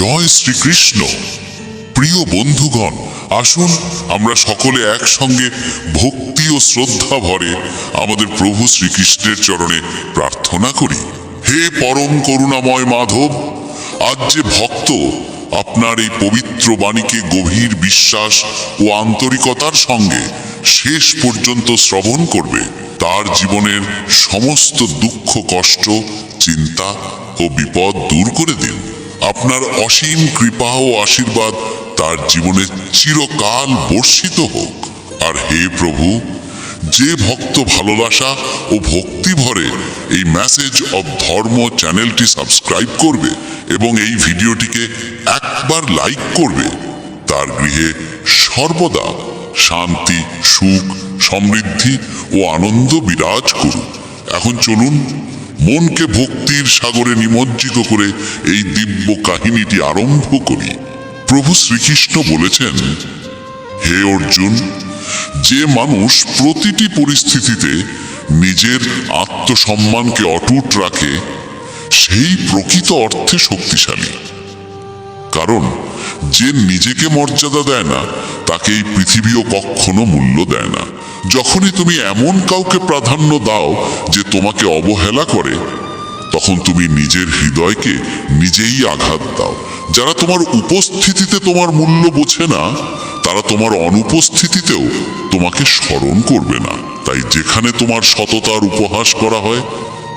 জয় শ্রীকৃষ্ণ। প্রিয় বন্ধুগণ, আসুন আমরা সকলে একসঙ্গে ভক্তি ও শ্রদ্ধা ভরে আমাদের প্রভু শ্রীকৃষ্ণের চরণে প্রার্থনা করি। হে পরম করুণাময় মাধব, আজ যে ভক্ত আপনার এই পবিত্র বাণীকে গভীর বিশ্বাস ও আন্তরিকতার সঙ্গে শেষ পর্যন্ত শ্রবণ করবে, তার জীবনের সমস্ত দুঃখ, কষ্ট, চিন্তা ও বিপদ দূর করে দিন। আপনার অসীম কৃপা ও আশীর্বাদ তার জীবনে চিরকাল বর্ষিত হোক। আর হে প্রভু, যে ভক্ত ভালোবাসা ও ভক্তি ভরে এই মেসেজ অব ধর্ম চ্যানেলটি সাবস্ক্রাইব করবে এবং এই ভিডিওটিকে একবার লাইক করবে, তার গৃহে সর্বদা শান্তি, সুখ, সমৃদ্ধি ও আনন্দ বিরাজ করুক। এখন চলুন মনকে ভক্তির সাগরে নিমজ্জিত করে এই দিব্য কাহিনীটি আরম্ভ করি। প্রভু শ্রীকৃষ্ণ বলেছেন, হে অর্জুন, যে মানুষ প্রতিটি পরিস্থিতিতে নিজের আত্মসম্মানকে অটুট রাখে, সেই প্রকৃত অর্থে শক্তিশালী। কারণ যে নিজেকে মর্যাদা দেয় না, তাকে এই পৃথিবীও কখনো মূল্য দেয় না। যখনই তুমি এমন কাউকে প্রাধান্য দাও যে তোমাকে অবহেলা করে, তখন তুমি নিজের হৃদয়কে নিজেই আঘাত দাও। যারা তোমার উপস্থিতিতে তোমার মূল্য বোঝে না, তারা তোমার অনুপস্থিতিতেও তোমাকে স্মরণ করবে না। তাই যেখানে তোমার সততার উপহাস করা হয়,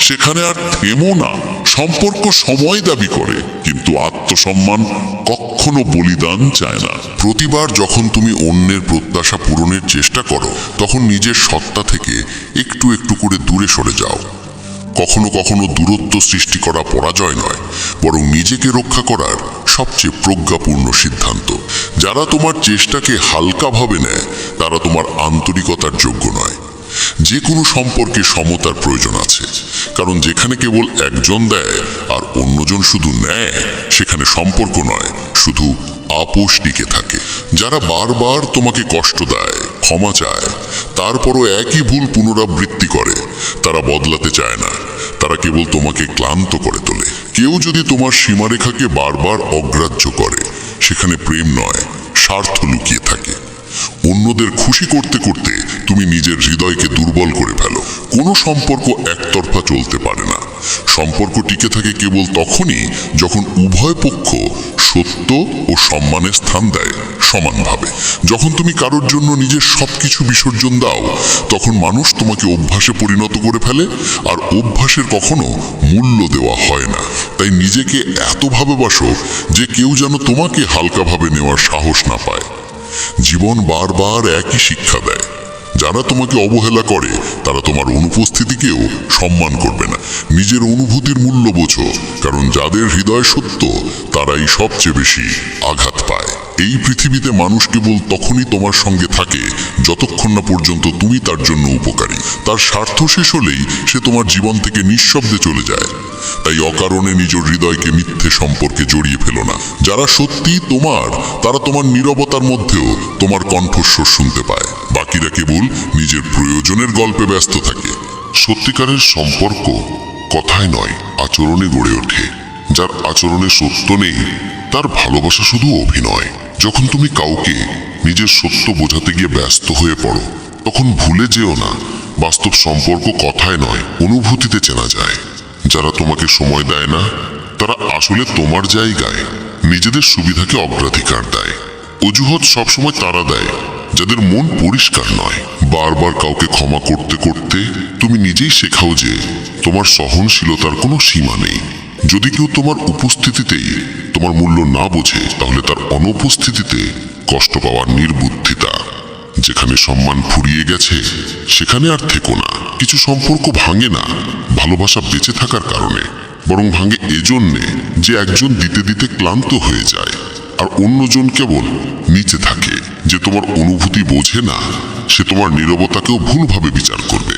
সেখানে আর থেমো না। সম্পর্ক সময় দাবি করে, কিন্তু আত্মসম্মান কখনো বলিদান চায় না। প্রতিবার যখন তুমি অন্যের প্রত্যাশা পূরণের চেষ্টা করো, তখন নিজের সত্তা থেকে একটু একটু করে দূরে সরে যাও। কখনো কখনো দূরত্ব সৃষ্টি করা পরাজয় নয়, বরং নিজেকে রক্ষা করার সবচেয়ে প্রজ্ঞাপূর্ণ সিদ্ধান্ত। যারা তোমার চেষ্টাকে হালকাভাবে নেয়, তারা তোমার আন্তরিকতার যোগ্য নয়। যে কোনো সম্পর্কে সমতার প্রয়োজন আছে, কারণ যেখানে কেবল একজন দেয় আর অন্যজন শুধু নেয়, সেখানে সম্পর্ক নয়, শুধু আপোষ টিকে থাকে। যারা বারবার তোমাকে কষ্ট দেয়, ক্ষমা চায়, তারপরও একই ভুল পুনরাবৃত্তি করে, তারা বদলাতে চায় না, তারা কেবল তোমাকে ক্লান্ত করে তোলে। কেউ যদি তোমার সীমারেখাকে বারবার অগ্রাহ্য করে, সেখানে প্রেম নয়, স্বার্থ লুকিয়ে থাকে। অন্যদের খুশি করতে করতে তুমি নিজের হৃদয়কে দুর্বল করে ফেলো। কোনো সম্পর্ক একতরফা চলতে পারে না। সম্পর্ক টিকে থাকে কেবল তখনই যখন উভয় পক্ষ সত্য ও সম্মানের স্থান দেয় সমানভাবে। যখন তুমি কারোর জন্য নিজের সবকিছু বিসর্জন দাও, তখন মানুষ তোমাকে অভ্যাসে পরিণত করে ফেলে, আর অভ্যাসের কখনো মূল্য দেওয়া হয় না। তাই নিজেকে এত ভালোবাসো যে কেউ যেন তোমাকে হালকাভাবে নেওয়ার সাহস না পায়। জীবন বারবার একই শিক্ষা দেয়। যারা তোমাকে অবহেলা করে, তারা তোমার অনুপস্থিতিকেও সম্মান করবে না। নিজের অনুভূতির মূল্য বোঝো, কারণ যাদের হৃদয় সত্য, তারাই সবচেয়ে বেশি আঘাত পায়। এই পৃথিবীতে মানুষ কেবল তখনই তোমার সঙ্গে থাকে যতক্ষণ না পর্যন্ত তুমি তার জন্য উপকারী। তার স্বার্থ শেষ হলেই সে তোমার জীবন থেকে নিঃশব্দে চলে যায়। তাই অকারণে নিজের হৃদয়কে মিথ্যে সম্পর্কে জড়িয়ে ফেলো না। যারা সত্যি তোমার, তারা তোমার নীরবতার মধ্যেও তোমার কণ্ঠস্বর শুনতে পায়। বাকিরা কেবল নিজের প্রয়োজনের গল্পে ব্যস্ত থাকে। সত্যিকারের সম্পর্ক কথায় নয়, আচরণে গড়ে ওঠে। যার আচরণে সত্য নেই, তার ভালোবাসা শুধু অভিনয়। যখন তুমি কাউকে নিজের সত্য বোঝাতে গিয়ে ব্যস্ত হয়ে পড়ো, তখন ভুলে যেও না, বাস্তব সম্পর্ক কথায় নয়, অনুভূতিতে চেনা যায়। যারা তোমাকে সময় দেয় না, তারা আসলে তোমার জায়গায় নিজেদের সুবিধাকে অগ্রাধিকার দেয়। অজুহাত সবসময় তারা দেয় যাদের মন পরিষ্কার নয়। বারবার কাউকে ক্ষমা করতে করতে তুমি নিজেই শেখাও যে তোমার সহনশীলতার কোনো সীমা নেই। যদি কেউ তোমার উপস্থিতিতেই তোমার মূল্য না বোঝে, তাহলে তার অনুপস্থিতিতে কষ্ট পাওয়ার নির্বুদ্ধিতা। যেখানে সম্মান ফুরিয়ে গেছে, সেখানে আর থেকো না। কিছু সম্পর্ক ভাঙে না ভালোবাসা বেঁচে থাকার কারণে, বরং ভাঙে এজন্যে যে একজন দিতে দিতে ক্লান্ত হয়ে যায় আর অন্যজন কেবল নিচে থাকে। যে তোমার অনুভূতি বোঝে না, সে তোমার নীরবতাকেও ভুলভাবে বিচার করবে।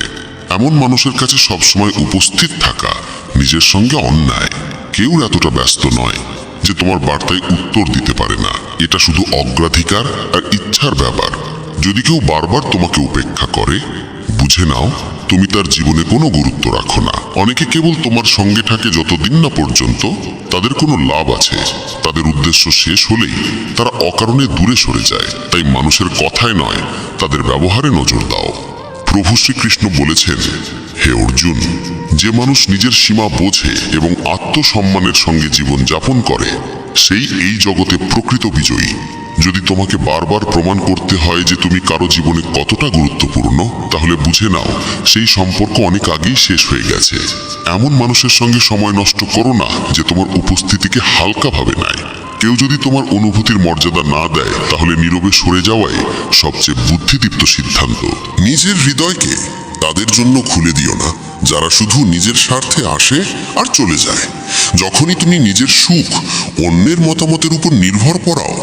এমন মানুষের কাছে সবসময় উপস্থিত থাকা নিজের সঙ্গে অন্যায়। কেউ এতটা ব্যস্ত নয় যে তোমার বার্তায় উত্তর দিতে পারে না। এটা শুধু অগ্রাধিকার আর ইচ্ছার ব্যাপার। যদি কেউ বারবার তোমাকে উপেক্ষা করে, বুঝে বুঝে নাও তুমি তার জীবনে কোনো গুরুত্ব রাখো না। অনেকে কেবল তোমার সঙ্গে থাকে যতদিন না পর্যন্ত তাদের কোনো লাভ আছে। তাদের উদ্দেশ্য শেষ হলেই তারা অকারণে দূরে সরে যায়। তাই মানুষের কথায় নয়, তাদের ব্যবহারে নজর দাও। প্রভু শ্রীকৃষ্ণ বলেছেন, হে অর্জুন, যে মানুষ নিজের সীমা বোঝে এবং আত্মসম্মানের সঙ্গে জীবন যাপন করে সেই এই জগতে প্রকৃত বিজয়ী। যদি তোমাকে বারবার প্রমাণ করতে হয় যে তুমি কারো জীবনে কতটা গুরুত্বপূর্ণ, তাহলে বুঝে নাও সেই সম্পর্ক অনেক আগেই শেষ হয়ে গেছে। এমন মানুষের সঙ্গে সময় নষ্ট করো না যে তোমার উপস্থিতিকে হালকাভাবে নেয়। কেউ যদি তোমার অনুভূতির মর্যাদা না দেয়, তাহলে নীরবে সরে যাওয়াই সবচেয়ে বুদ্ধিদীপ্ত সিদ্ধান্ত। নিজের হৃদয়কে তাদের জন্য খুলে দিও না যারা শুধু নিজের স্বার্থে আসে আর চলে যায়। যখনই তুমি নিজের সুখ অন্যের মতামতের উপর নির্ভর করাও,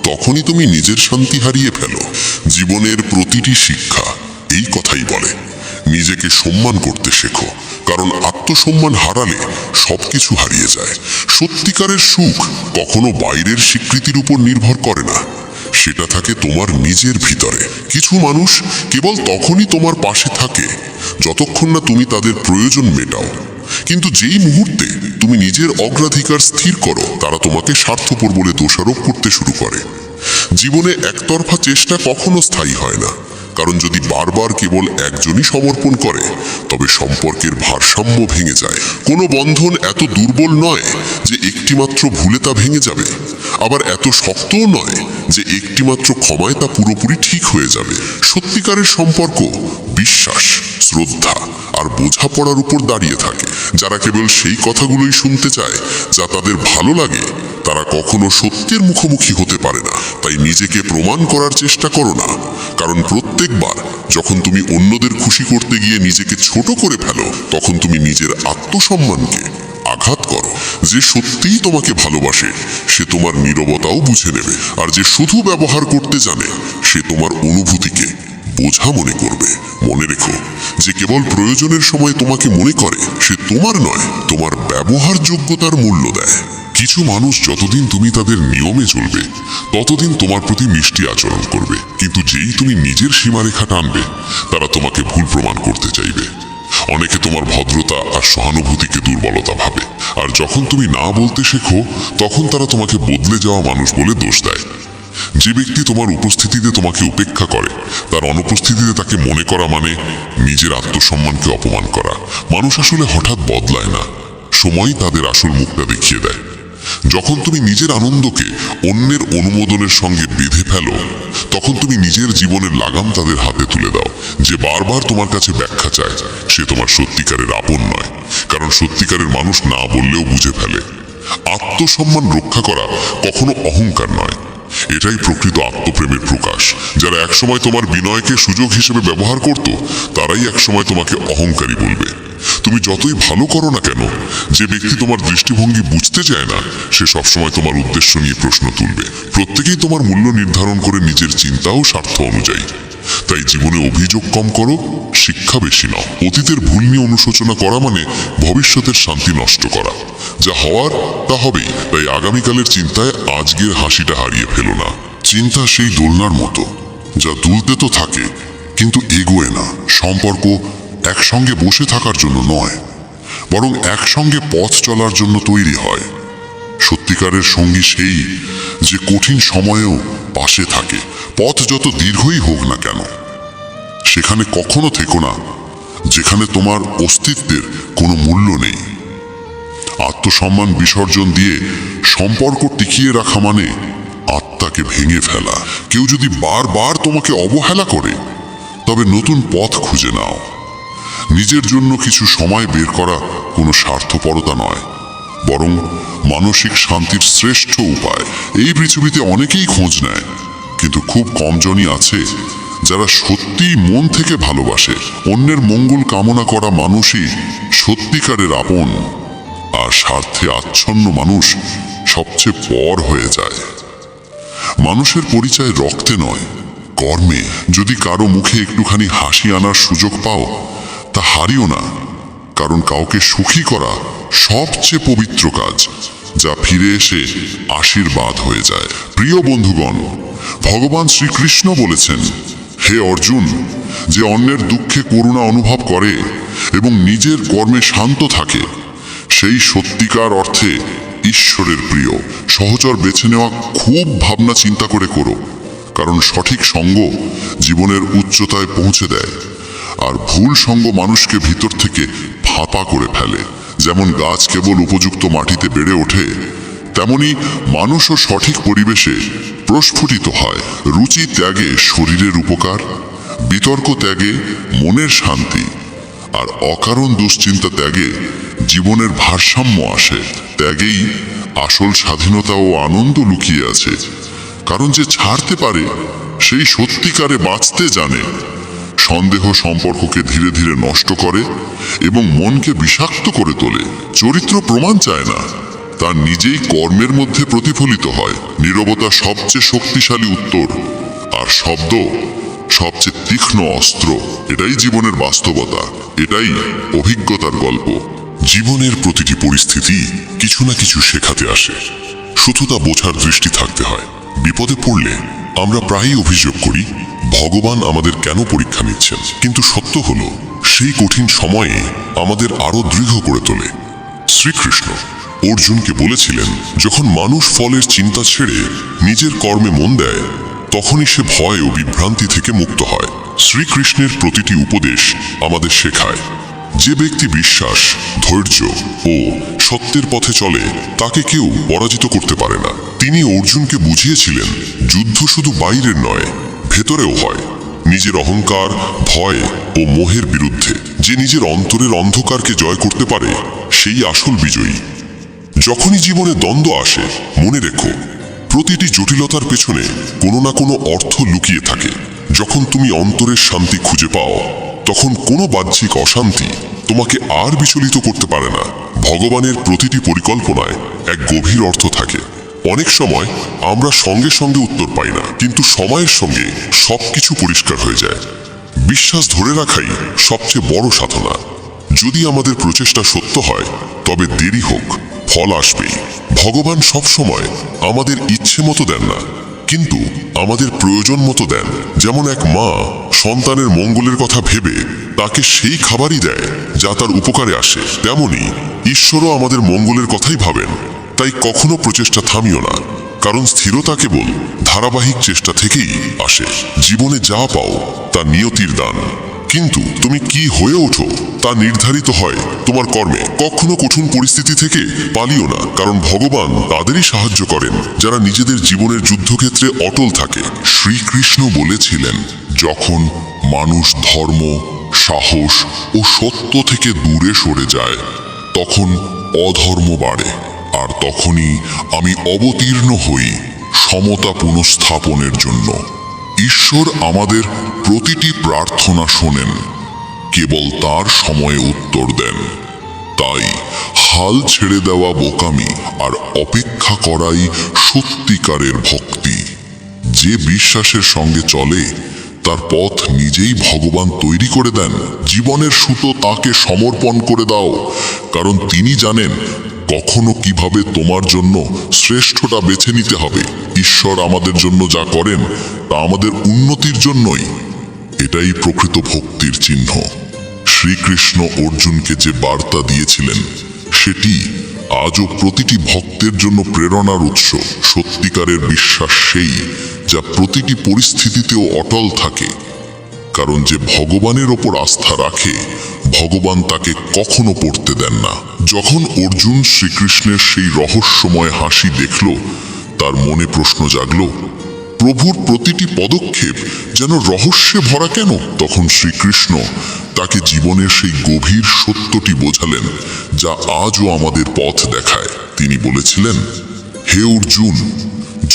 তখনই তুমি নিজের শান্তি হারিয়ে ফেলো। জীবনের প্রতিটি শিক্ষা এই কথাই বলে, নিজেকে সম্মান করতে শেখো, কারণ আত্মসম্মান হারালে সবকিছু হারিয়ে যায়। সত্যিকারের সুখ কখনো বাইরের স্বীকৃতির উপর নির্ভর করে না, সেটা থাকে তোমার নিজের ভিতরে। কিছু মানুষ কেবল তখনই তোমার পাশে থাকে যতক্ষণ না তুমি তাদের প্রয়োজন মেটাও, কিন্তু যেই মুহূর্তে তুমি নিজের অগ্রাধিকার স্থির করো, তারা তোমাকে স্বার্থপর বলে দোষারোপ করতে শুরু করে। জীবনে একতরফা চেষ্টা কখনো স্থায়ী হয় না, কারণ যদি বারবার কেবল একজনই সমর্পণ করে তবে সম্পর্কের ভারসাম্য ভেঙে যায়। কোনো বন্ধন এত দুর্বল নয় যে একটিমাত্র ভুলে তা ভেঙে যাবে, আবার এত শক্তও নয় যে একটিমাত্র ক্ষমায় তা পুরোপুরি ঠিক হয়ে যাবে। সত্যিকারের সম্পর্ক বিশ্বাস, শ্রদ্ধা আর বোঝাপড়ার উপর দাঁড়িয়ে থাকে। যারা কেবল সেই কথাগুলোই শুনতে চায় যা তাদের ভালো লাগে, তারা কখনো সত্যের মুখোমুখি হতে পারে না। তাই নিজেকে প্রমাণ করার চেষ্টা করো না, কারণ প্রত্যেকবার যখন তুমি অন্যদের খুশি করতে গিয়ে নিজেকে ছোট করে ফেলো, তখন তুমি নিজের আত্মসম্মানকে আঘাত করো। যে সত্যিই তোমাকে ভালোবাসে সে তোমার নীরবতাও বুঝে নেবে, আর যে শুধু ব্যবহার করতে জানে সে তোমার অনুভূতিকে বোঝা মনে করবে। মনে রেখো, যে কেবল প্রয়োজনের সময় তোমাকে মনে করে সে তোমার নয়, তোমার ব্যবহার যোগ্যতার মূল্য দেয়। কিছু মানুষ যতদিন তুমি তাদের নিয়মে চলবে ততদিন তোমার প্রতি মিষ্টি আচরণ করবে, কিন্তু যেই তুমি নিজের সীমারেখা টানবে তারা তোমাকে ভুল প্রমাণ করতে চাইবে। অনেকে তোমার ভদ্রতা আর সহানুভূতিকে দুর্বলতা ভাবে, আর যখন তুমি না বলতে শেখো তখন তারা তোমাকে বদলে যাওয়া মানুষ বলে দোষ দেয়। যে ব্যক্তি তোমার উপস্থিতিতে তোমাকে উপেক্ষা করে, তার অনুপস্থিতিতে তাকে মনে করা মানে নিজের আত্মসম্মানকে অপমান করা। মানুষ আসলে হঠাৎ বদলায় না, সময় তাদের আসল মুখটা দেখিয়ে দেয়। যখন তুমি নিজের আনন্দকে অন্যের অনুমোদনের সঙ্গে বেঁধে ফেলো, তখন তুমি নিজের জীবনের লাগাম তাদের হাতে তুলে দাও। যে বারবার তোমার কাছে ব্যাখ্যা চায় সে তোমার সত্যিকারের আপন নয়, কারণ সত্যিকারের মানুষ না বললেও বুঝে ফেলে। আত্মসম্মান রক্ষা করা কখনো অহংকার নয়, এটাই প্রকৃত আত্মপ্রেমের প্রকাশ। যারা একসময় তোমার বিনয়কে সুযোগ হিসেবে ব্যবহার করত, তারাই একসময় তোমাকে অহংকারী বলবে। তুমি যতই ভালো করো না কেন, যে ব্যক্তি তোমার দৃষ্টিভঙ্গি বুঝতে চায় না সে সবসময় তোমার উদ্দেশ্য নিয়ে প্রশ্ন তুলবে। প্রত্যেকেই তোমার মূল্য নির্ধারণ করে নিজের চিন্তা ও স্বার্থ অনুযায়ী। তাই জীবনে অভিযোগ কম করো, শিক্ষা বেশি নাও। অতীতের ভুল নিয়ে অনুশোচনা করা মানে ভবিষ্যতের শান্তি নষ্ট করা। যা হওয়ার তা হবেই, তাই আগামীকালের চিন্তায় আজকের হাসিটা হারিয়ে ফেলো না। চিন্তা সেই দোলনার মতো যা দুলতে তো থাকে কিন্তু এগোয় না। সম্পর্ক একসঙ্গে বসে থাকার জন্য নয়, বরং একসঙ্গে পথ চলার জন্য তৈরি হয়। সত্যিকারের সঙ্গী সেই যে কঠিন সময়েও পাশে থাকে। পথ যত দীর্ঘই হোক না কেন, সেখানে কখনো থেকো না যেখানে তোমার অস্তিত্বের কোনো মূল্য নেই। আত্মসম্মান বিসর্জন দিয়ে সম্পর্ক টিকিয়ে রাখা মানে আত্মাকে ভেঙে ফেলা। কেউ যদি বারবার তোমাকে অবহেলা করে, তবে নতুন পথ খুঁজে নাও। নিজের জন্য কিছু সময় বের করা কোনো স্বার্থপরতা নয়, বরং মানসিক শান্তির শ্রেষ্ঠ উপায়। এই পৃথিবীতে অনেকেই খোঁজ নেয়, কিন্তু খুব কমজনই আছে যারা সত্যিই মন থেকে ভালোবাসে। অন্যের মঙ্গল কামনা করা মানুষই সত্যিকারের আপন, আর স্বার্থে আচ্ছন্ন মানুষ সবচেয়ে পর হয়ে যায়। মানুষের পরিচয় রক্তে নয়, কর্মে। যদি কারো মুখে একটুখানি হাসি আনার সুযোগ পাও, তা হারিও না, কারণ কাউকে সুখী করা সবচেয়ে পবিত্র কাজ, যা ফিরে এসে আশীর্বাদ হয়ে যায়। প্রিয় বন্ধুগণ, ভগবান শ্রীকৃষ্ণ বলেছেন, হে অর্জুন, যে অন্যের দুঃখে করুণা অনুভব করে এবং নিজের কর্মে শান্ত থাকে, সেই সত্যিকার অর্থে ঈশ্বরের প্রিয়। সহচর বেছে নেওয়া খুব ভাবনা চিন্তা করে করো, কারণ সঠিক সঙ্গ জীবনের উচ্চতায় পৌঁছে দেয়, আর ভুল সঙ্গ মানুষকে ভিতর থেকে ফাঁপা করে ফেলে। যেমন গাছ কেবল উপযুক্ত মাটিতে বেড়ে ওঠে, তেমনি মানুষও সঠিক পরিবেশে প্রস্ফুটিত হয়। রুচি ত্যাগে শরীরের উপকার, বিতর্ক ত্যাগে মনের শান্তি, আর অকারণ দুশ্চিন্তা ত্যাগে জীবনের ভারসাম্য আসে। ত্যাগেই আসল স্বাধীনতা ও আনন্দ লুকিয়ে আছে, কারণ যে ছাড়তে পারে সেই সত্যিকারে বাঁচতে জানে। সন্দেহ সম্পর্ককে ধীরে ধীরে নষ্ট করে এবং মনকে বিষাক্ত করে তোলে। চরিত্র প্রমাণ চায় না, তা নিজেই কর্মের মধ্যে প্রতিফলিত হয়। নীরবতা সবচেয়ে শক্তিশালী উত্তর, আর শব্দ সবচেয়ে তীক্ষ্ণ অস্ত্র। এটাই জীবনের বাস্তবতা, এটাই অভিজ্ঞতার গল্প। জীবনের প্রতিটি পরিস্থিতি কিছু না কিছু শেখাতে আসে, শুধু তা বোঝার দৃষ্টি থাকতে হয়। বিপদে পড়লে আমরা প্রায়ই অভিযোগ করি ভগবান আমাদের কেন পরীক্ষা নিচ্ছেন, কিন্তু সত্য হলো সেই কঠিন সময়ে আমাদের আরো দৃঢ় করে তোলে। শ্রীকৃষ্ণ অর্জুনকে বলেছিলেন, যখন মানুষ ফলের চিন্তা ছেড়ে নিজের কর্মে মন দেয়, তখনই সে ভয় ও বিভ্রান্তি থেকে মুক্ত হয়। শ্রীকৃষ্ণের প্রতিটি উপদেশ আমাদের শেখায়, যে ব্যক্তি বিশ্বাস, ধৈর্য ও সত্যের পথে চলে তাকে কেউ পরাজিত করতে পারে না। তিনি অর্জুনকে বুঝিয়েছিলেন, যুদ্ধ শুধু বাইরের নয়, ভেতরেও হয়। নিজের অহংকার, ভয় ও মোহের বিরুদ্ধে যে নিজের অন্তরের অন্ধকারকে জয় করতে পারে, সেই আসল বিজয়ী। যখনই জীবনে দ্বন্দ্ব আসে, মনে রেখো প্রতিটি জটিলতার পেছনে কোনো না কোনো অর্থ লুকিয়ে থাকে। যখন তুমি অন্তরের শান্তি খুঁজে পাও, তখন কোনো বাহ্যিক অশান্তি তোমাকে আর বিচলিত করতে পারে না। ভগবানের প্রতিটি পরিকল্পনায় এক গভীর অর্থ থাকে। অনেক সময় আমরা সঙ্গে সঙ্গে উত্তর পাই না, কিন্তু সময়ের সঙ্গে সবকিছু পরিষ্কার হয়ে যায়। বিশ্বাস ধরে রাখাই সবচেয়ে বড় সাধনা। যদি আমাদের প্রচেষ্টা সত্য হয়, তবে দেরি হোক, ফল আসবেই। ভগবান সবসময় আমাদের ইচ্ছে মতো দেন না, কিন্তু আমাদের প্রয়োজন মতো দেন। যেমন এক মা সন্তানের মঙ্গলের কথা ভেবে তাকে সেই খাবারই দেয় যা তার উপকারে আসে, তেমনি ঈশ্বরও আমাদের মঙ্গলের কথাই ভাবেন। তাই কখনো প্রচেষ্টা থামিও না, কারণ স্থিরতা কেবল ধারাবাহিক চেষ্টা থেকেই আসে। জীবনে যা পাও তা নিয়তির দান, কিন্তু তুমি কি হয়ে ওঠো তা নির্ধারিত হয় তোমার কর্মে। কখনো কঠিন পরিস্থিতি থেকে পালিও না, কারণ ভগবান তাদেরই সাহায্য করেন যারা নিজেদের জীবনের যুদ্ধক্ষেত্রে অটল থাকে। শ্রীকৃষ্ণ বলেছিলেন, যখন মানুষ ধর্ম, সাহস ও সত্য থেকে দূরে সরে যায়, তখন অধর্ম বাড়ে, আর তখনই আমি অবতীর্ণ হই সমতা পুনঃস্থাপনের জন্য। ঈশ্বর আমাদের প্রতিটি প্রার্থনা শোনেন, কেবল তার সময়ে উত্তর দেন। তাই হাল ছেড়ে দেওয়া বোকামি, আর অপেক্ষা করাই সত্যিকারের ভক্তি। যে বিশ্বাসের সঙ্গে চলে, তার পথ নিজেই ভগবান তৈরি করে দেন। জীবনের সুতো তাকে সমর্পণ করে দাও, কারণ তিনি জানেন কখনো কিভাবে তোমার জন্য শ্রেষ্ঠটা বেছে নিতে হবে। ঈশ্বর আমাদের জন্য যা করেন তা আমাদের উন্নতির জন্যই। এটাই প্রকৃত ভক্তির চিহ্ন। শ্রীকৃষ্ণ অর্জুনকে যে বার্তা দিয়েছিলেন, সেটি আজও প্রতিটি ভক্তের জন্য প্রেরণার উৎস। সত্যিকারের বিশ্বাস সেই যা প্রতিটি পরিস্থিতিতেও অটল থাকে, কারণ যে ভগবানের ওপর আস্থা রাখে, ভগবান তাকে কখনো পড়তে দেন না। যখন অর্জুন শ্রীকৃষ্ণের সেই রহস্যময় হাসি দেখল, তার মনে প্রশ্ন জাগল, প্রভুর প্রতিটি পদক্ষেপ যেন রহস্যে ভরা কেন? তখন শ্রীকৃষ্ণ তাকে জীবনের সেই গভীর সত্যটি বোঝালেন, যা আজও আমাদের পথ দেখায়। তিনি বলেছিলেন, হে অর্জুন,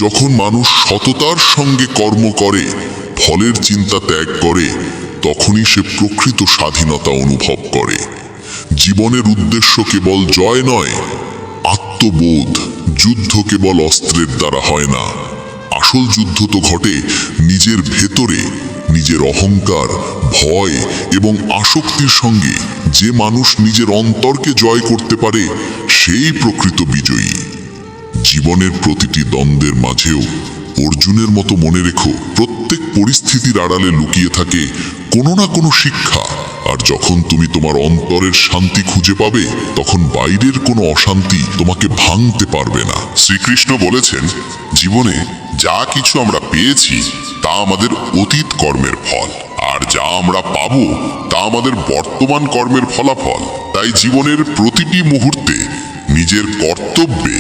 যখন মানুষ সততার সঙ্গে কর্ম করে, ফলের চিন্তা ত্যাগ করে, তখনই সে প্রকৃত স্বাধীনতা অনুভব করে। জীবনের উদ্দেশ্য কেবল জয় নয়, আত্মবোধ। যুদ্ধ কেবল অস্ত্রের দ্বারা হয় না, আসল যুদ্ধ তো ঘটে নিজের ভেতরে। নিজের অহংকার, ভয় এবং আসক্তির সঙ্গে যে মানুষ নিজের অন্তরকে জয় করতে পারে, সেই প্রকৃত বিজয়ী। জীবনের প্রতিটি দ্বন্দ্বের মাঝেও অর্জুনের মতো মনে রেখো, প্রত্যেক পরিস্থিতির আড়ালে লুকিয়ে থাকে কোনো না কোনো শিক্ষা। আর যখন তুমি তোমার অন্তরের শান্তি খুঁজে পাবে, তখন বাইরের কোনো অশান্তি তোমাকে ভাঙতে পারবে না। শ্রীকৃষ্ণ বলেছেন, জীবনে যা কিছু আমরা পেয়েছি তা আমাদের অতীত কর্মের ফল, আর যা আমরা পাবো তা আমাদের বর্তমান কর্মের ফলাফল। তাই জীবনের প্রতিটি মুহূর্তে নিজের কর্তব্যে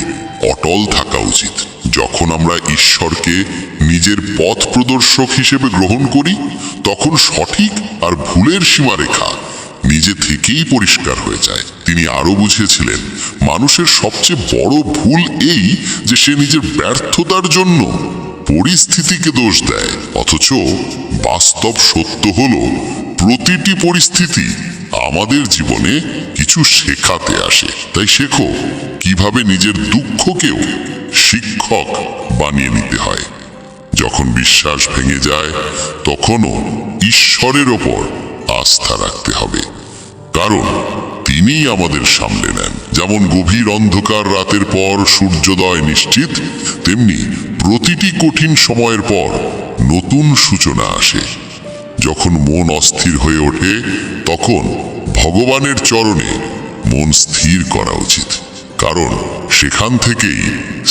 অটল থাকা উচিত। যখন আমরা ঈশ্বরকে নিজের পথ প্রদর্শক হিসেবে গ্রহণ করি, তখন সঠিক আর ভুলের সীমারেখা নিজে থেকেই পরিষ্কার হয়ে যায়। তিনি আরো বুঝিয়েছিলেন, মানুষের সবচেয়ে বড় ভুল এই যে সে নিজের ব্যর্থতার জন্য পরিস্থিতিকে দোষ দেয়, অথচ বাস্তব সত্য হলো প্রতিটি পরিস্থিতি আমাদের জীবনে কিছু শেখাতে আসে। তাই শেখো কিভাবে নিজের দুঃখকেও শিক্ষক বানিয়ে নিতে হয়। যখন বিশ্বাস ভেঙে যায়, তখনও ঈশ্বরের ওপর আস্থা রাখতে হবে, কারণ তিনিই আমাদের সামলে নেন। যেমন গভীর অন্ধকার রাতের পর সূর্যোদয় নিশ্চিত, তেমনি প্রতিটি কঠিন সময়ের পর নতুন সূচনা আসে। যখন মন অস্থির হয়ে ওঠে, তখন ভগবানের চরণে মন স্থির করা উচিত, কারণ সেখান থেকেই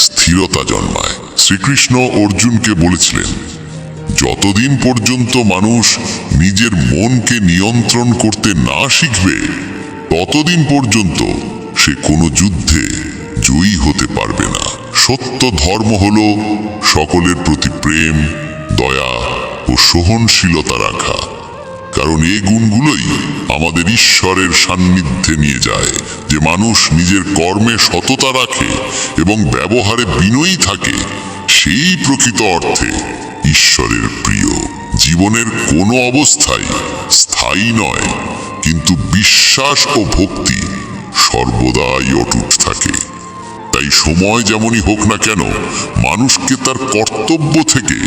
স্থিরতা জন্মায়। শ্রীকৃষ্ণ অর্জুনকে বলেছিলেন, যতদিন পর্যন্ত মানুষ নিজের মনকে নিয়ন্ত্রণ করতে না শিখবে, ততদিন পর্যন্ত সে কোনো যুদ্ধে জয়ী হতে পারবে না। সত্য ধর্ম হল সকলের প্রতি প্রেম, দয়া ও সহনশীলতা রাখা, কারণ এই গুণগুলোই আমাদের ঈশ্বরের সান্নিধ্যে নিয়ে যায়। যে মানুষ নিজের কর্মে সততা রাখে এবং ব্যবহারে বিনয়ী থাকে, সেই প্রকৃত অর্থে ঈশ্বরের প্রিয়। জীবনের কোনো অবস্থাই স্থায়ী নয়, কিন্তু বিশ্বাস ও ভক্তি সর্বদাই অটুট থাকে। তাই সময় যেমনই হোক না কেন, মানুষকে তার কর্তব্য থেকে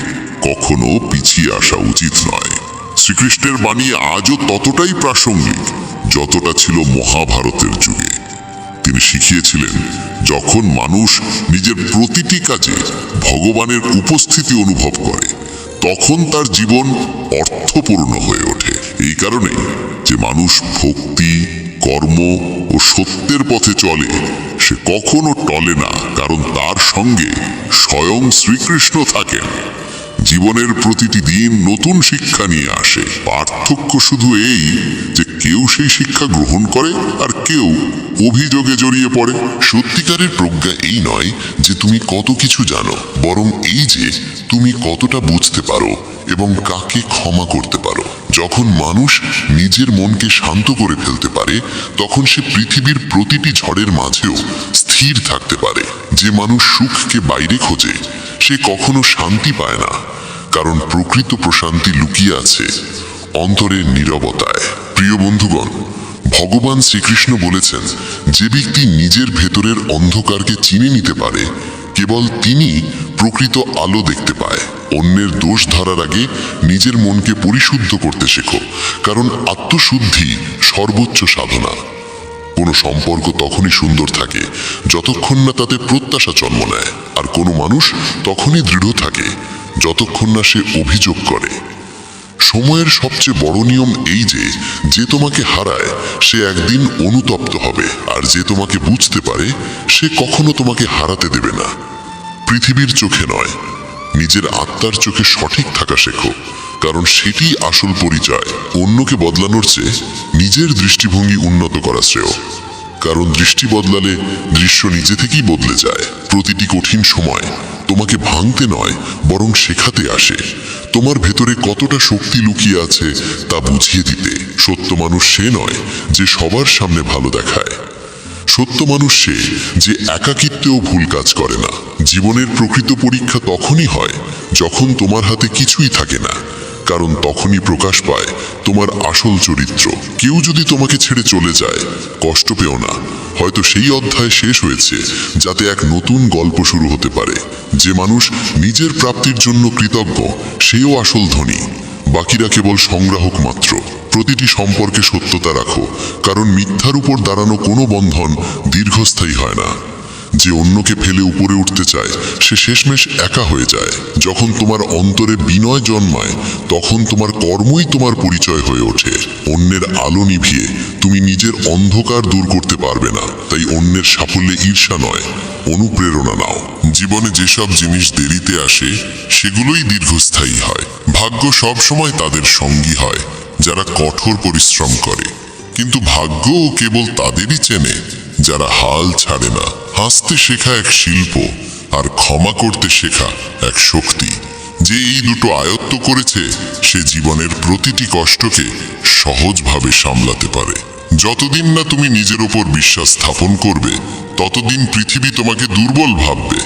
কখনো পিছিয়ে আসা উচিত নয়। শ্রীকৃষ্ণের বাণী আজও ততটাই প্রাসঙ্গিক যতটা ছিল মহাভারতের যুগে। তিনি শিখিয়েছিলেন, যখন মানুষ নিজের প্রতিটি কাজে ভগবানের উপস্থিতি অনুভব করে, তখন তার জীবন অর্থপূর্ণ হয়ে ওঠে। এই কারণে যে মানুষ ভক্তি, কর্ম ও সত্যের পথে চলে, সে কখনো টলে না, কারণ তার সঙ্গে স্বয়ং শ্রীকৃষ্ণ থাকেন। জীবনের প্রতিটি দিন নতুন শিক্ষা নিয়ে আসে। পার্থক্য শুধু এই যে কেউ সেই শিক্ষা গ্রহণ করে আর কেউ অভিযোগে জড়িয়ে পড়ে। সত্যিকারের প্রজ্ঞা এই নয় যে তুমি কত কিছু জানো, বরং এই যে তুমি কতটা বুঝতে পারো এবং কাকে ক্ষমা করতে পারো। যখন মানুষ নিজের মনকে শান্ত করে ফেলতে পারে, তখন সে পৃথিবীর প্রতিটি ঝড়ের মাঝেও স্থির থাকতে পারে। যে মানুষ সুখকে বাইরে খোঁজে, সে কখনো শান্তি পায় না, কারণ প্রকৃত প্রশান্তি লুকিয়ে আছে অন্তরের নীরবতায়। প্রিয় বন্ধুগণ, ভগবান শ্রীকৃষ্ণ বলেছেন, যে ব্যক্তি নিজের ভেতরের অন্ধকারকে চিনে নিতে পারে, কেবল তিনি প্রকৃত আলো দেখতে পায়। অন্যের দোষ ধরার আগে নিজের মনকে পরিশুদ্ধ করতে শেখো, কারণ আত্মশুদ্ধি সর্বোচ্চ সাধনা। কোনো সম্পর্ক তখনই সুন্দর থাকে যতক্ষণ না তাতে প্রত্যাশা জন্ম নেয়, আর কোনো মানুষ তখনই দৃঢ় থাকে যতক্ষণ না সে অভিযোগ করে। সময়ের সবচেয়ে বড় নিয়ম এই যে তোমাকে হারায় সে একদিন অনুতপ্ত হবে, আর যে তোমাকে বুঝতে পারে সে কখনো তোমাকে হারাতে দেবে না। পৃথিবীর চোখে নয়, নিজের আত্মার চোখে সঠিক থাকা শেখো, কারণ সেটি আসল পরিচয়। অন্যকে বদলানোর চেয়ে নিজের দৃষ্টিভঙ্গি উন্নত করা শ্রেয়, কারণ দৃষ্টি বদলালে দৃশ্য নিজে থেকেই বদলে যায়। প্রতিটি কঠিন সময় তোমাকে ভাঙতে নয়, বরং শেখাতে আসে তোমার ভেতরে কতটা শক্তি লুকিয়ে আছে তা বুঝিয়ে দিতে। সত্য মানুষ সে নয় যে সবার সামনে ভালো দেখায়, সত্য মানুষ সে যে একাকিত্বেও ভুল কাজ করে না। জীবনের প্রকৃত পরীক্ষা তখনই হয় যখন তোমার হাতে কিছুই থাকে না, কারণ তখনই প্রকাশ পায় তোমার আসল চরিত্র। কেউ যদি তোমাকে ছেড়ে চলে যায়, কষ্ট পেও না, হয়তো সেই অধ্যায় শেষ হয়েছে যাতে এক নতুন গল্প শুরু হতে পারে। যে মানুষ নিজের প্রাপ্তির জন্য কৃতজ্ঞ, সেও আসল ধনী, বাকিরা কেবল সংগ্রাহক মাত্র। প্রতিটি সম্পর্কে সত্যতা রাখো, কারণ মিথ্যার উপর দাঁড়ানো কোনো বন্ধন দীর্ঘস্থায়ী হয় না। যে অন্যকে ফেলে উপরে উঠতে চায় সে শেষমেশ একা হয়ে যায়। যখন তোমার অন্তরে বিনয় জন্মায় তখন তোমার কর্মই তোমার পরিচয় হয়ে ওঠে। অন্যের আলো নিভিয়ে তুমি নিজের অন্ধকার দূর করতে পারবে না। তাই অন্যের সাফল্যে ঈর্ষা নয়, অনুপ্রেরণা নাও। জীবনে যেসব জিনিস দেরিতে আসে সেগুলোই দীর্ঘস্থায়ী হয়। ভাগ্য সবসময় তাদের সঙ্গী হয় যারা কঠোর পরিশ্রম করে, কিন্তু ভাগ্যও কেবল তাদেরই চেনে যারা হাল ছাড়ে না। হাসতে শেখা এক শিল্প, আর ক্ষমা করতে শেখা এক শক্তি। যে এই দুটো আয়ত্ত করেছে সে জীবনের প্রতিটি কষ্টকে সহজভাবে সামলাতে পারে। যতদিন না তুমি নিজের ওপর বিশ্বাস স্থাপন করবে ততদিন পৃথিবী তোমাকে দুর্বল ভাববে।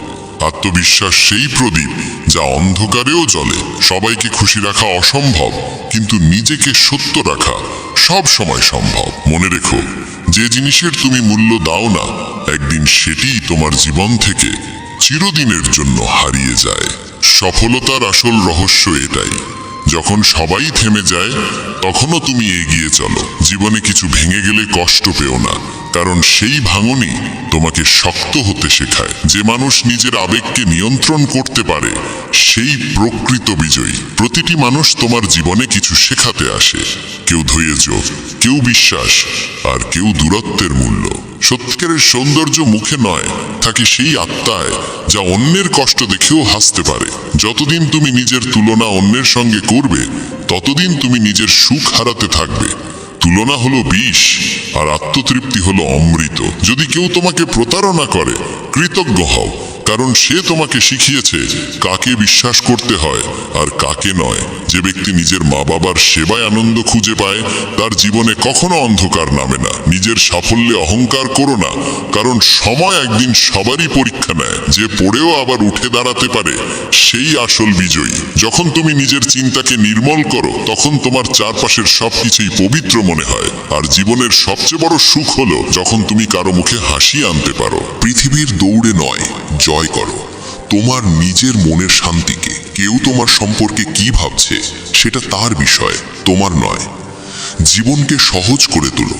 আত্মবিশ্বাস সেই প্রদীপ যা অন্ধকারেও জ্বলে। সবাইকে খুশি রাখা অসম্ভব, কিন্তু নিজেকে সত্য রাখা সব সময় সম্ভব। মনে রেখো, যে জিনিসের তুমি মূল্য দাও না একদিন সেটিই তোমার জীবন থেকে চিরদিনের জন্য হারিয়ে যায়। সফলতার আসল রহস্য এটাই, যখন সবাই থেমে যায় তখনও তুমি এগিয়ে চলো। জীবনে কিছু ভেঙে গেলে কষ্ট পেও না, কারণ সেই ভাঙনই তোমাকে শক্ত হতে শেখায়। যে মানুষ নিজের আবেগকে নিয়ন্ত্রণ করতে পারে সেই প্রকৃত বিজয়ী। প্রতিটি মানুষ তোমার জীবনে কিছু শেখাতে আসে, কেউ ধৈর্য, কেউ বিশ্বাস, আর কেউ দূরত্বের মূল্য। সত্যিকারের সৌন্দর্য মুখে নয়, থাকে সেই আত্মায় যা অন্যের কষ্ট দেখেও হাসতে পারে। যতদিন তুমি নিজের তুলনা অন্যের সঙ্গে করবে ততদিন তুমি নিজের সুখ হারাতে থাকবে। তুলনা হলো বিষ, আর আত্মতৃপ্তি হলো অমৃত। যদি কেউ তোমাকে প্রতারণা করে কৃতজ্ঞ হও, কারণ সে তোমাকে শিখিয়েছে কাকে বিশ্বাস করতে হয় আর কাকে নয়। যে ব্যক্তি নিজের মা বাবার সেবায় আনন্দ খুঁজে পায় তার জীবনে কখনো অন্ধকার নামে না। নিজের সাফল্যে অহংকার করো না, কারণ সময় একদিন সবারই পরীক্ষা নেয়। যে পড়েও আবার উঠে দাঁড়াতে পারে সেই আসল বিজয়ী। যখন তুমি নিজের চিন্তাকে নির্মল করো তখন তোমার চারপাশের সবকিছুই পবিত্র মনে হয়। আর জীবনের সবচেয়ে বড় সুখ হলো যখন তুমি কারো মুখে হাসি আনতে পারো। পৃথিবীর দৌড়ে নয়, জয় করো তোমার নিজের মনের শান্তিকে। কেউ তোমার সম্পর্কে কি ভাবছে সেটা তার বিষয়, তোমার নয়। জীবনকে সহজ করে তোলো,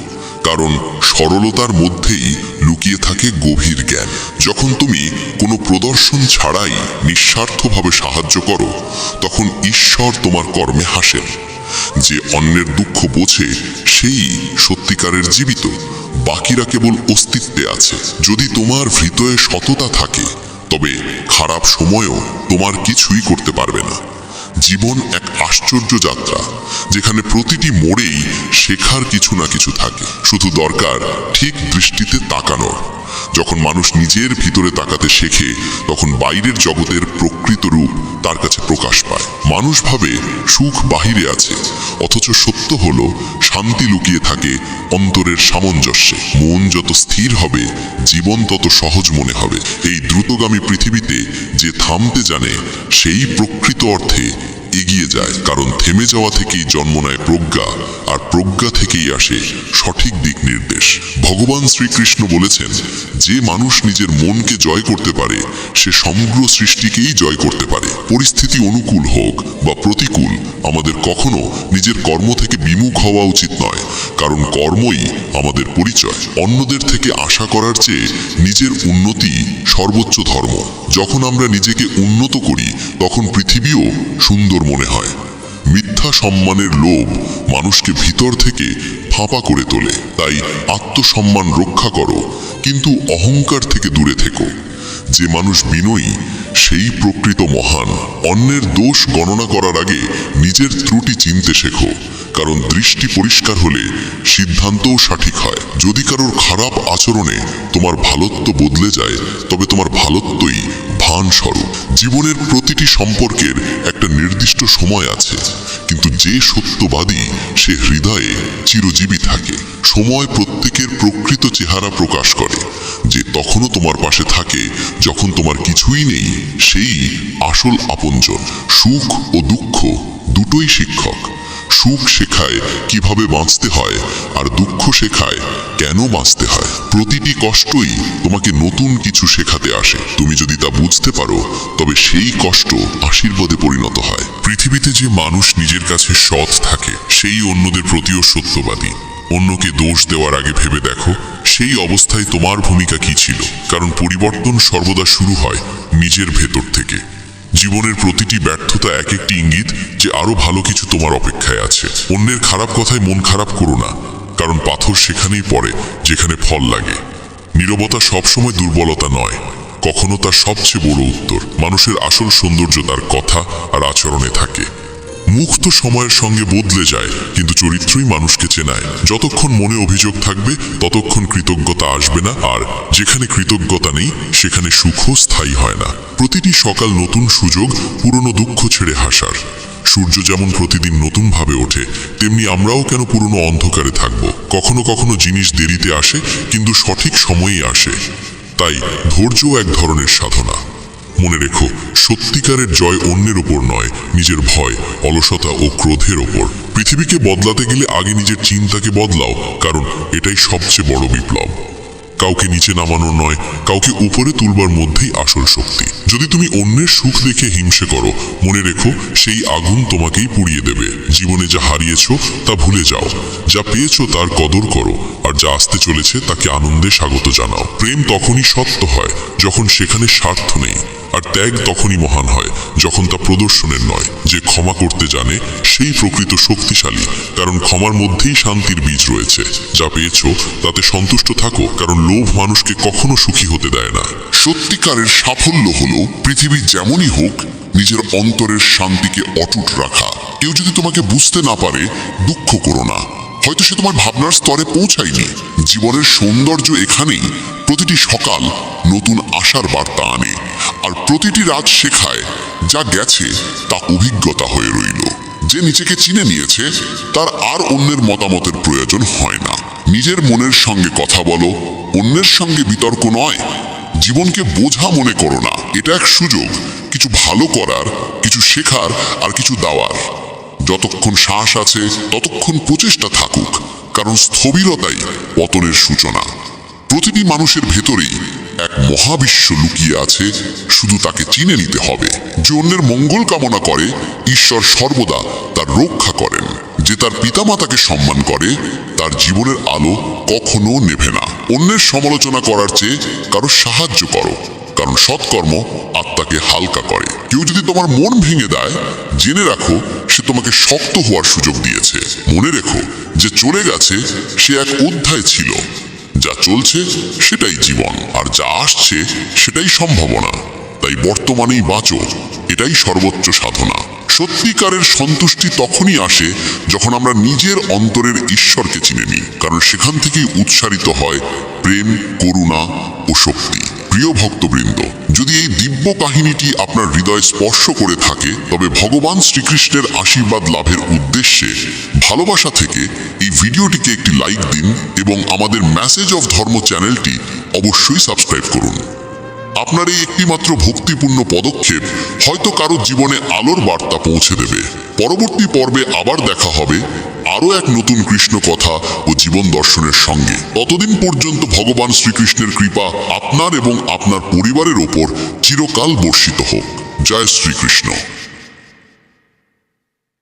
কারণ সরলতার মধ্যেই লুকিয়ে থাকে গভীর জ্ঞান। যখন তুমি কোনো প্রদর্শন ছাড়াই নিঃস্বার্থভাবে সাহায্য করো তখন ঈশ্বর তোমার কর্মে হাসেন। যে অন্যের দুঃখ বোঝে সেই সত্যিকারের জীবিত, বাকিরা কেবল অস্তিত্বে আছে। যদি তোমার হৃদয়ে সততা থাকে তবে খারাপ সময়ও তোমার কিছুই করতে পারবে না। জীবন এক আশ্চর্য যাত্রা, যেখানে প্রতিটি মোড়েই শেখার কিছু না কিছু থাকে। শুধু দরকার ঠিক দৃষ্টিতে তাকানোর। যখন মানুষ নিজের ভিতরে তাকাতে শেখে তখন বাইরের জগতের প্রকৃত রূপ তার কাছে প্রকাশ পায়। মানুষ ভাবে সুখ বাহিরে আছে, অথচ সত্য হলো শান্তি লুকিয়ে থাকে অন্তরের সামঞ্জস্যে। মন যত স্থির হবে জীবন তত সহজ মনে হবে। এই দ্রুতগামী পৃথিবীতে যে থামতে জানে সেই প্রকৃত অর্থে এগিয়ে যায়, কারণ থেমে যাওয়া থেকেই জন্ম নেয় প্রজ্ঞা, আর প্রজ্ঞা থেকেই আসে সঠিক দিক নির্দেশ। ভগবান শ্রীকৃষ্ণ বলেছেন, যে মানুষ নিজের মনকে জয় করতে পারে সে সমগ্র সৃষ্টিকেই জয় করতে পারে। পরিস্থিতি অনুকূল হোক বা প্রতিকূল, আমাদের কখনো নিজের কর্ম থেকে বিমুখ হওয়া উচিত নয়, কারণ কর্মই আমাদের পরিচয়। অন্যদের থেকে আশা করার চেয়ে নিজের উন্নতি সর্বোচ্চ ধর্ম। যখন আমরা নিজেকে উন্নত করি তখন পৃথিবীও সুন্দর মনে হয়। মিথ্যা সম্মানের লোভ মানুষকে ভিতর থেকে ফাঁপা করে তোলে। তাই আত্মসম্মান রক্ষা করো, কিন্তু অহংকার থেকে দূরে থেকো। যে মানুষ বিনয়ী সেই প্রকৃত মহান। অন্যের দোষ গণনা করার আগে নিজের ত্রুটি চিনতে শেখো, কারণ দৃষ্টি পরিষ্কার হলে সিদ্ধান্তও সঠিক হয়। যদি কারোর খারাপ আচরণে তোমার ভালোত্ব বদলে যায় তবে তোমার ভালোত্বই ভান স্বরূপ। জীবনের প্রতিটি সম্পর্কের একটা নির্দিষ্ট সময় আছে, কিন্তু যে সত্যবাদী সে হৃদয়ে চিরজীবী থাকে। সময় প্রত্যেকের প্রকৃত চেহারা প্রকাশ করে। যে তখনও তোমার পাশে থাকে যখন তোমার কিছুই নেই সেই আসল আপনজন। সুখ ও দুঃখ দুটোই শিক্ষক। সুখ শেখায় কিভাবে বাঁচতে হয়, আর দুঃখ শেখায় কেন বাঁচতে হয়। প্রতিটি কষ্টই তোমাকে নতুন কিছু শেখাতে আসে। তুমি যদি তা বুঝতে পারো তবে সেই কষ্ট আশীর্বাদে পরিণত হয়। পৃথিবীতে যে মানুষ নিজের কাছে সৎ থাকে সেই অন্যদের প্রতিও সত্যবাদী। অন্যকে দোষ দেওয়ার আগে ভেবে দেখো সেই অবস্থায় তোমার ভূমিকা কি ছিল, কারণ পরিবর্তন সর্বদা শুরু হয় নিজের ভেতর থেকে। জীবনের প্রতিটি ব্যর্থতা এক একটি ইঙ্গিত যে আরো ভালো কিছু তোমার অপেক্ষায় আছে। অন্যের খারাপ কথায় মন খারাপ করো না, কারণ পাথর সেখানেই পড়ে যেখানে ফল লাগে। নীরবতা সবসময় দুর্বলতা নয়, কখনো তার সবচেয়ে বড় উত্তর। মানুষের আসল সৌন্দর্য তার কথা আর আচরণে থাকে। মুখ তো সময়ের সঙ্গে বদলে যায়, কিন্তু চরিত্রই মানুষকে চেনায়। যতক্ষণ মনে অভিযোগ থাকবে ততক্ষণ কৃতজ্ঞতা আসবে না, আর যেখানে কৃতজ্ঞতা নেই সেখানে সুখও স্থায়ী হয় না। প্রতিটি সকাল নতুন সুযোগ পুরনো দুঃখ ছেড়ে হাসার। সূর্য যেমন প্রতিদিন নতুনভাবে ওঠে, তেমনি আমরাও কেন পুরনো অন্ধকারে থাকব। কখনো কখনো জিনিস দেরিতে আসে, কিন্তু সঠিক সময়েই আসে। তাই ধৈর্যও এক ধরনের সাধনা। মনে রেখো, সত্যিকারের জয় অন্যের ওপর নয়, নিজের ভয়, অলসতা ও ক্রোধের ওপর। পৃথিবীকে বদলাতে গেলে আগে নিজের চিন্তাকে বদলাও, কারণ এটাই সবচেয়ে বড় বিপ্লব। কাউকে নিচে নামানোর নয়, কাউকে উপরে তুলবার মধ্যেই আসল শক্তি। যদি তুমি অন্যের সুখ দেখে হিংসে করো, মনে রেখো সেই আগুন তোমাকেই পুড়িয়ে দেবে। জীবনে যা হারিয়েছো তা ভুলে যাও, যা পেয়েছো তার কদর করো, আর যা আসতে চলেছে তাকে আনন্দে স্বাগত জানাও। প্রেম তখনই সত্য হয় যখন সেখানে স্বার্থ নেই, আর ত্যাগ তখনই মহান হয় যখন তা প্রদর্শনের নয়। যে ক্ষমা করতে জানে সেই প্রকৃত শক্তিশালী, কারণ ক্ষমার মধ্যেই শান্তির বীজ রয়েছে। যা পেয়েছো তাতে সন্তুষ্ট থাকো, কারণ লোভ মানুষকে কখনো সুখী হতে দেয় না। সত্যিকারের সাফল্য হলো পৃথিবী যেমনই হোক নিজের অন্তরের শান্তিকে অটুট রাখা। কেউ যদি তোমাকে বুঝতে না পারে, দুঃখ করো না, হয়তো সে তোমার ভাবনার স্তরে পৌঁছায়নি। জীবনের সৌন্দর্য এখানেই প্রতিটি সকাল নতুন আশার বার্তা আনে, আর প্রতিটি রাত শেখায় যা গেছে তা অভিজ্ঞতা হয়ে রইল। যে নিজেকে চিনে নিয়েছে তার আর অন্যের মতামতের প্রয়োজন হয় না। নিজের মনের সঙ্গে কথা বলো, অন্যের সঙ্গে বিতর্ক নয়। জীবনকে বোঝা মনে করো না, এটা এক সুযোগ কিছু ভালো করার, কিছু শেখার আর কিছু দেওয়ার। যতক্ষণ শ্বাস আছে ততক্ষণ প্রচেষ্টা থাকুক, কারণ স্থবিরতাই পতনের সূচনা। প্রতিটি মানুষের ভেতরেই এক মহাবিশ্ব লুকিয়ে আছে, শুধু তাকে চিনে নিতে হবে। যে অন্যের মঙ্গল কামনা করে, ঈশ্বর সর্বদা তার রক্ষা করেন। যে তার পিতামাতাকে সম্মান করে, তার জীবনের আলো কখনো নেভে না। অন্যের সমালোচনা করার চেয়ে কারো সাহায্য করো, কারণ সৎকর্ম আত্মাকে হালকা করে। কেউ যদি তোমার মন ভেঙে দেয়, জেনে রাখো সে তোমাকে শক্ত হওয়ার সুযোগ দিয়েছে। মনে রেখো, যে চলে গেছে সে এক অধ্যায় ছিল, যা চলছে সেটাই জীবন, আর যা আসছে সেটাই সম্ভাবনা। তাই বর্তমানেই বাঁচো, এটাই সর্বোচ্চ সাধনা। সত্যিকারের সন্তুষ্টি তখনই আসে যখন আমরা নিজের অন্তরের ঈশ্বরকে চিনে নিই, কারণ সেখান থেকেই উৎসারিত হয় প্রেম, করুণা ও শক্তি। প্রিয় ভক্তবৃন্দ, যদি এই দিব্য কাহিনীটি আপনার হৃদয় স্পর্শ করে থাকে, তবে ভগবান শ্রীকৃষ্ণের আশীর্বাদ লাভের উদ্দেশ্যে ভালোবাসা থেকে এই ভিডিওটিকে একটি লাইক দিন এবং আমাদের মেসেজ অফ ধর্ম চ্যানেলটি অবশ্যই সাবস্ক্রাইব করুন। আপনার এই একটিমাত্র ভক্তিপূর্ণ পদক্ষেপ হয়তো কারো জীবনে আলোর বার্তা পৌঁছে দেবে। পরবর্তী পর্বে আবার দেখা হবে আরও এক নতুন কৃষ্ণ কথা ও জীবন দর্শনের সঙ্গে। ততদিন পর্যন্ত ভগবান শ্রীকৃষ্ণের কৃপা আপনার এবং আপনার পরিবারের ওপর চিরকাল বর্ষিত হোক। জয় শ্রীকৃষ্ণ।